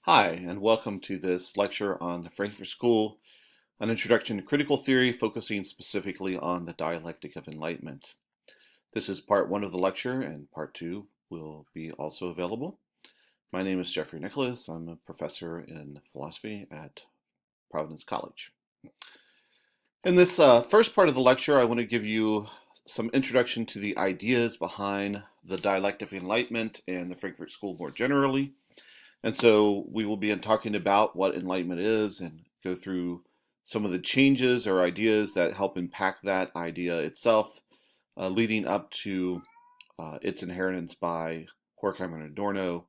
Hi, and welcome to this lecture on the Frankfurt School, an introduction to critical theory focusing specifically on the dialectic of enlightenment. This is part one of the lecture, and part two will be also available. My name is Jeffrey Nicholas. I'm a professor in philosophy at Providence College. In this first part of the lecture, I want to give you some introduction to the ideas behind the dialectic of enlightenment and the Frankfurt School more generally. And so we will be talking about what enlightenment is and go through some of the changes or ideas that help impact that idea itself, leading up to its inheritance by Horkheimer and Adorno,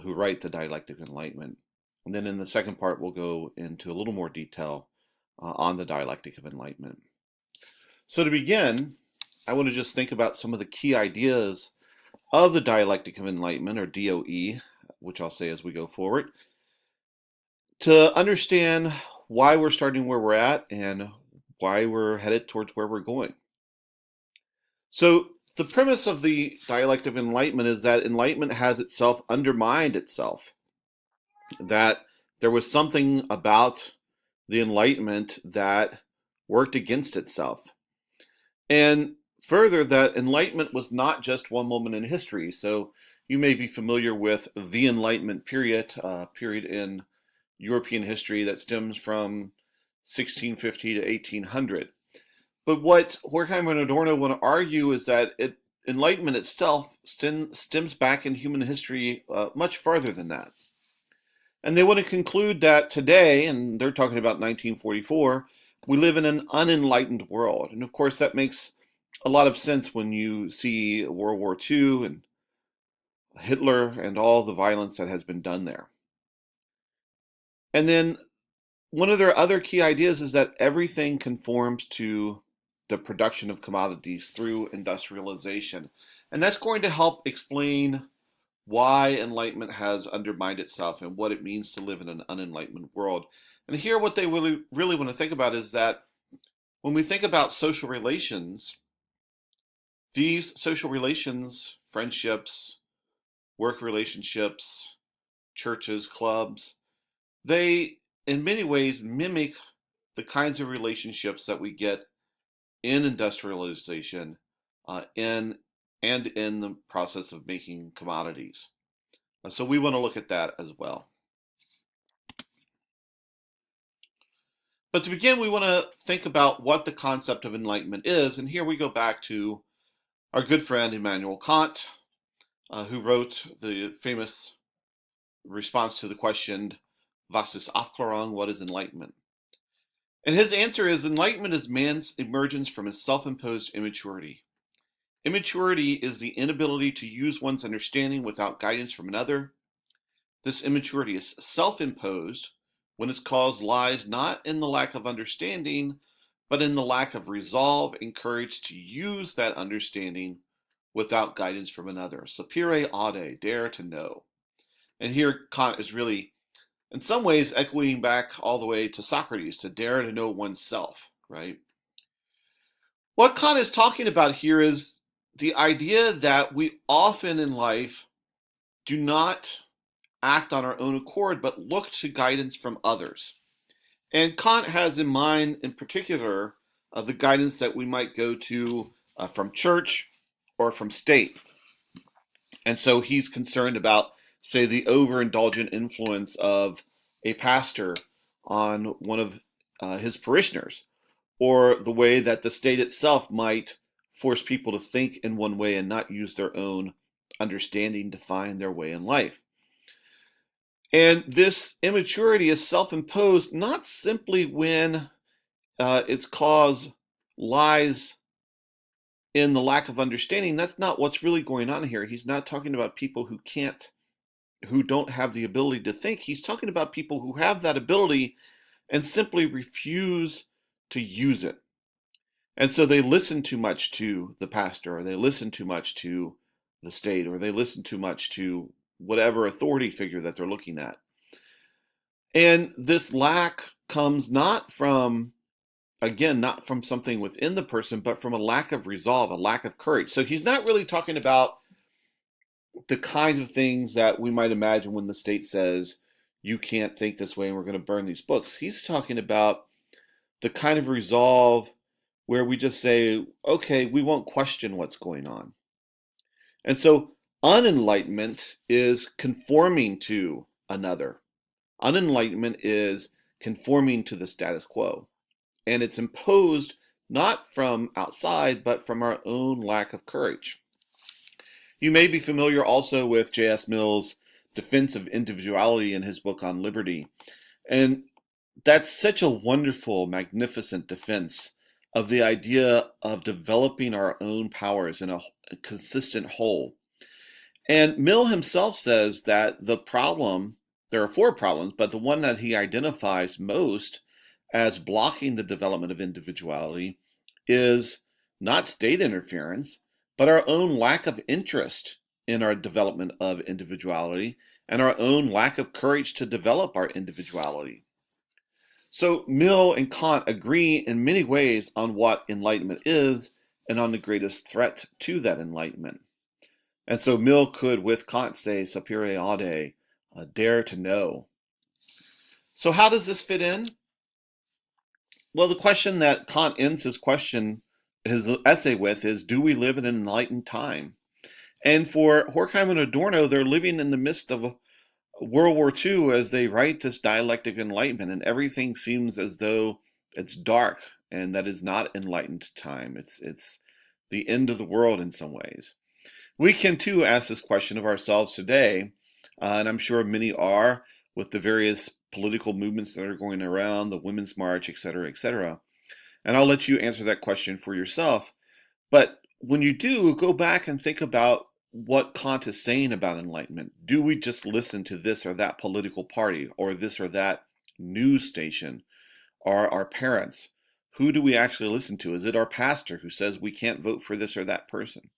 who write the Dialectic of Enlightenment. And then in the second part, we'll go into a little more detail on the Dialectic of Enlightenment. So to begin, I want to just think about some of the key ideas of the Dialectic of Enlightenment, or DOE, which I'll say as we go forward, to understand why we're starting where we're at and why we're headed towards where we're going. So the premise of the Dialectic of Enlightenment is that enlightenment has itself undermined itself, that there was something about the Enlightenment that worked against itself. And further, that enlightenment was not just one moment in history. So you may be familiar with the Enlightenment period, period in European history that stems from 1650 to 1800. But what Horkheimer and Adorno want to argue is that Enlightenment itself stems back in human history much farther than that. And they want to conclude that today, and they're talking about 1944, we live in an unenlightened world. And of course, that makes a lot of sense when you see World War II and Hitler and all the violence that has been done there. And then one of their other key ideas is that everything conforms to the production of commodities through industrialization. And that's going to help explain why enlightenment has undermined itself and what it means to live in an unenlightened world. And here, what they really want to think about is that when we think about social relations, these social relations, friendships, work relationships, churches, clubs, they in many ways mimic the kinds of relationships that we get in industrialization and in the process of making commodities. So we want to look at that as well. But to begin, we want to think about what the concept of enlightenment is. And here we go back to our good friend Immanuel Kant, who wrote the famous response to the question, Was ist Aufklärung? What is enlightenment? And his answer is, enlightenment is man's emergence from his self-imposed immaturity. Immaturity is the inability to use one's understanding without guidance from another. This immaturity is self-imposed when its cause lies not in the lack of understanding, but in the lack of resolve and courage to use that understanding without guidance from another. Sapere aude, dare to know. And here Kant is really, in some ways, echoing back all the way to Socrates, to dare to know oneself, right? What Kant is talking about here is the idea that we often in life do not act on our own accord, but look to guidance from others. And Kant has in mind, in particular, the guidance that we might go to from church or from state. And so he's concerned about, say, the overindulgent influence of a pastor on one of his parishioners, or the way that the state itself might force people to think in one way and not use their own understanding to find their way in life. And this immaturity is self-imposed not simply when its cause lies in the lack of understanding. That's not what's really going on here. He's not talking about people who don't have the ability to think. He's talking about people who have that ability and simply refuse to use it. And so they listen too much to the pastor, or they listen too much to the state, or they listen too much to whatever authority figure that they're looking at. And this lack comes not from, again, not from something within the person, but from a lack of resolve, a lack of courage. So he's not really talking about the kinds of things that we might imagine when the state says you can't think this way and we're going to burn these books. He's talking about the kind of resolve where we just say, okay, we won't question what's going on. And so unenlightenment is conforming to another. Unenlightenment is conforming to the status quo. And it's imposed not from outside, but from our own lack of courage. You may be familiar also with J.S. Mill's defense of individuality in his book on liberty. And that's such a wonderful, magnificent defense of the idea of developing our own powers in a consistent whole. And Mill himself says that the problem, there are four problems, but the one that he identifies most as blocking the development of individuality is not state interference, but our own lack of interest in our development of individuality and our own lack of courage to develop our individuality. So Mill and Kant agree in many ways on what enlightenment is and on the greatest threat to that enlightenment. And so Mill could, with Kant, say, sapere aude, dare to know. So how does this fit in? Well, the question that Kant ends his essay with is, do we live in an enlightened time? And for Horkheimer and Adorno, they're living in the midst of World War II as they write this dialectic of enlightenment, and everything seems as though it's dark, and that is not enlightened time. It's the end of the world in some ways. We can too ask this question of ourselves today, and I'm sure many are, with the various political movements that are going around, the Women's March, etc., etc. And I'll let you answer that question for yourself. But when you do, go back and think about what Kant is saying about enlightenment. Do we just listen to this or that political party, or this or that news station, or our parents? Who do we actually listen to? Is it our pastor who says we can't vote for this or that person?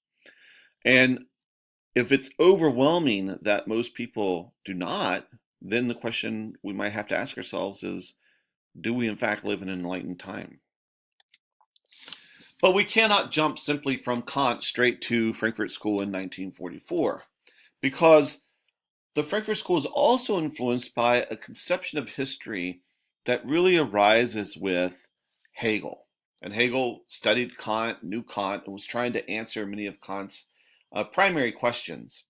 And if it's overwhelming that most people do not, then the question we might have to ask ourselves is, do we in fact live in an enlightened time? But we cannot jump simply from Kant straight to Frankfurt School in 1944, because the Frankfurt School is also influenced by a conception of history that really arises with Hegel. And Hegel studied Kant, knew Kant, and was trying to answer many of Kant's primary questions.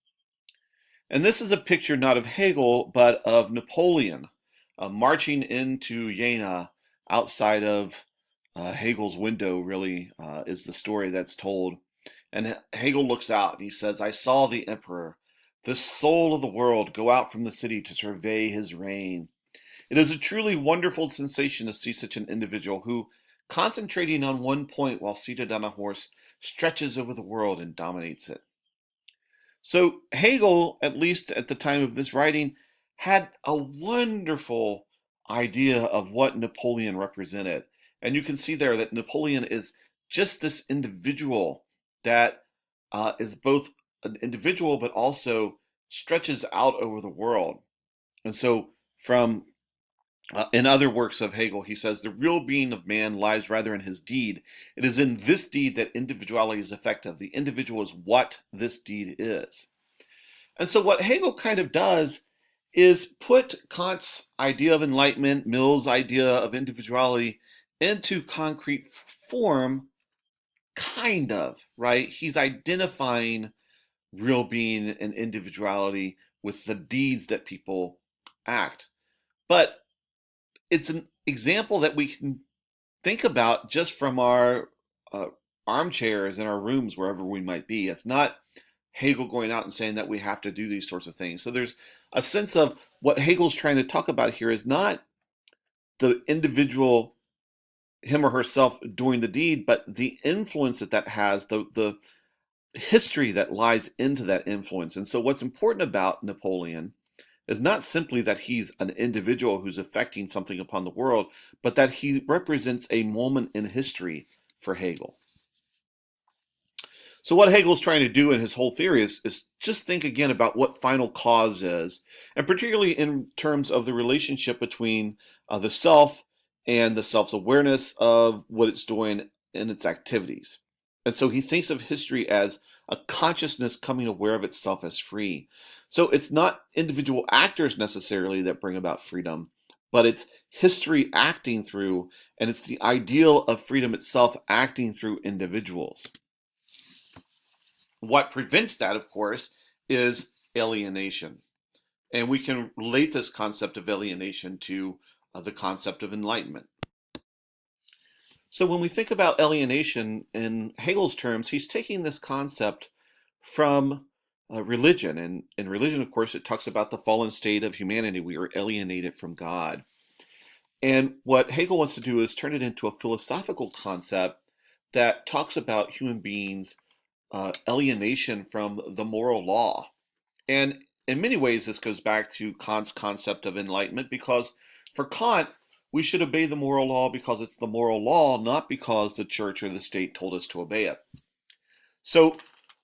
And this is a picture not of Hegel, but of Napoleon marching into Jena outside of Hegel's window, really, is the story that's told. And Hegel looks out and he says, I saw the emperor, the soul of the world, go out from the city to survey his reign. It is a truly wonderful sensation to see such an individual who, concentrating on one point while seated on a horse, stretches over the world and dominates it. So Hegel, at least at the time of this writing, had a wonderful idea of what Napoleon represented. And you can see there that Napoleon is just this individual that is both an individual but also stretches out over the world. And so in other works of Hegel, he says, the real being of man lies rather in his deed. It is in this deed that individuality is effective. The individual is what this deed is. And so what Hegel kind of does is put Kant's idea of enlightenment, Mill's idea of individuality into concrete form, kind of, right? He's identifying real being and individuality with the deeds that people act. But it's an example that we can think about just from our armchairs in our rooms, wherever we might be. It's not Hegel going out and saying that we have to do these sorts of things. So there's a sense of what Hegel's trying to talk about here is not the individual, him or herself, doing the deed, but the influence that has, the history that lies into that influence. And so what's important about Napoleon is not simply that he's an individual who's affecting something upon the world, but that he represents a moment in history for Hegel. So what Hegel's trying to do in his whole theory is just think again about what final cause is, and particularly in terms of the relationship between the self and the self's awareness of what it's doing in its activities. And so he thinks of history as a consciousness coming aware of itself as free. So it's not individual actors necessarily that bring about freedom, but it's history acting through, and it's the ideal of freedom itself acting through individuals. What prevents that, of course, is alienation. And we can relate this concept of alienation to the concept of enlightenment. So when we think about alienation in Hegel's terms, he's taking this concept from religion. And in religion, of course, it talks about the fallen state of humanity. We are alienated from God. And what Hegel wants to do is turn it into a philosophical concept that talks about human beings' alienation from the moral law. And in many ways, this goes back to Kant's concept of enlightenment, because for Kant, we should obey the moral law because it's the moral law, not because the church or the state told us to obey it. So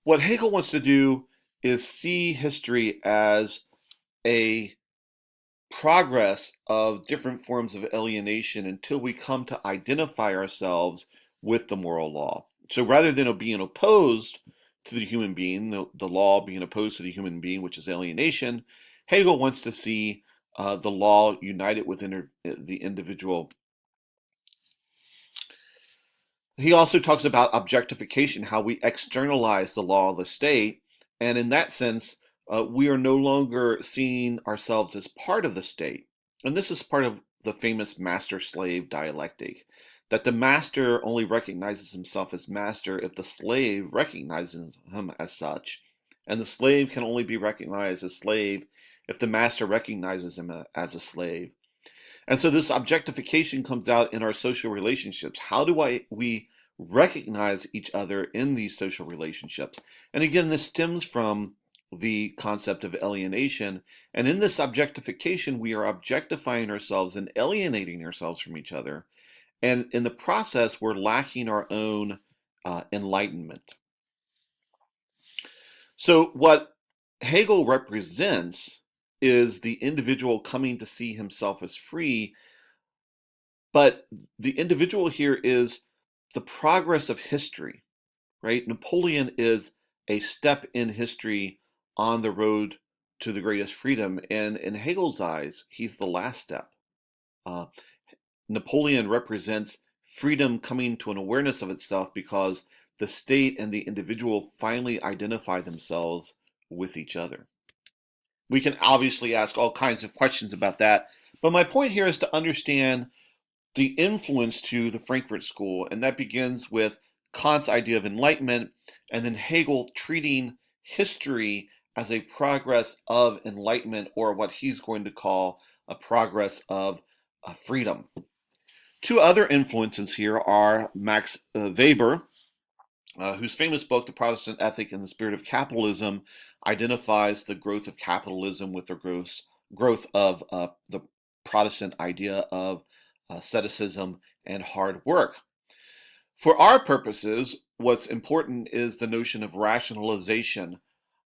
what Hegel wants to do is see history as a progress of different forms of alienation until we come to identify ourselves with the moral law. So rather than being opposed to the human being, the law being opposed to the human being, which is alienation, Hegel wants to see the law united within the individual. He also talks about objectification, how we externalize the law of the state, and in that sense, we are no longer seeing ourselves as part of the state. And this is part of the famous master-slave dialectic, that the master only recognizes himself as master if the slave recognizes him as such, and the slave can only be recognized as slave if the master recognizes him as a slave. And so this objectification comes out in our social relationships. How do we recognize each other in these social relationships? And again, this stems from the concept of alienation. And in this objectification, we are objectifying ourselves and alienating ourselves from each other. And in the process, we're lacking our own enlightenment. So what Hegel represents is the individual coming to see himself as free, but the individual here is the progress of history, right? Napoleon is a step in history on the road to the greatest freedom, and in Hegel's eyes, he's the last step. Napoleon represents freedom coming to an awareness of itself because the state and the individual finally identify themselves with each other. We can obviously ask all kinds of questions about that, but my point here is to understand the influence to the Frankfurt School, and that begins with Kant's idea of enlightenment, and then Hegel treating history as a progress of enlightenment, or what he's going to call a progress of freedom. Two other influences here are Max Weber, whose famous book, The Protestant Ethic and the Spirit of Capitalism, identifies the growth of capitalism with the growth of the Protestant idea of asceticism and hard work. For our purposes, what's important is the notion of rationalization.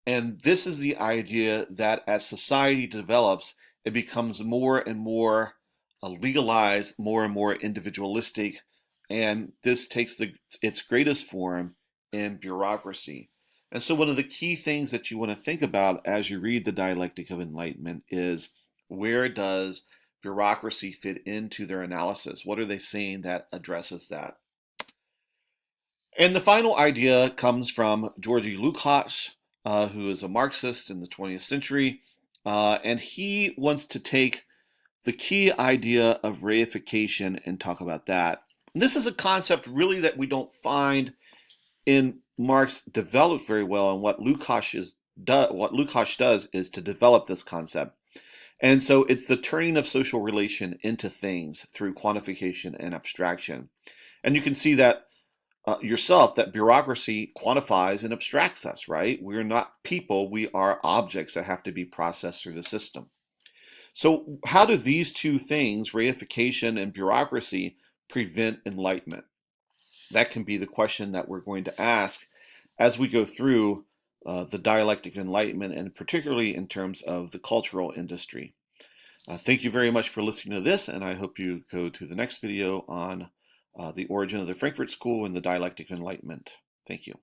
And this is the idea that as society develops, it becomes more and more legalized, more and more individualistic, and this takes its greatest form in bureaucracy. And so one of the key things that you want to think about as you read the Dialectic of Enlightenment is, where does bureaucracy fit into their analysis? What are they saying that addresses that? And the final idea comes from Georgi Lukacs, who is a Marxist in the 20th century, and he wants to take the key idea of reification and talk about that. And this is a concept really that we don't find in Marx developed very well, and what Lukacs does is to develop this concept. And so it's the turning of social relation into things through quantification and abstraction. And you can see that yourself, that bureaucracy quantifies and abstracts us, right? We're not people, we are objects that have to be processed through the system. So how do these two things, reification and bureaucracy, prevent enlightenment? That can be the question that we're going to ask as we go through the dialectic of enlightenment, and particularly in terms of the cultural industry. Thank you very much for listening to this, and I hope you go to the next video on the origin of the Frankfurt School and the dialectic of enlightenment. Thank you.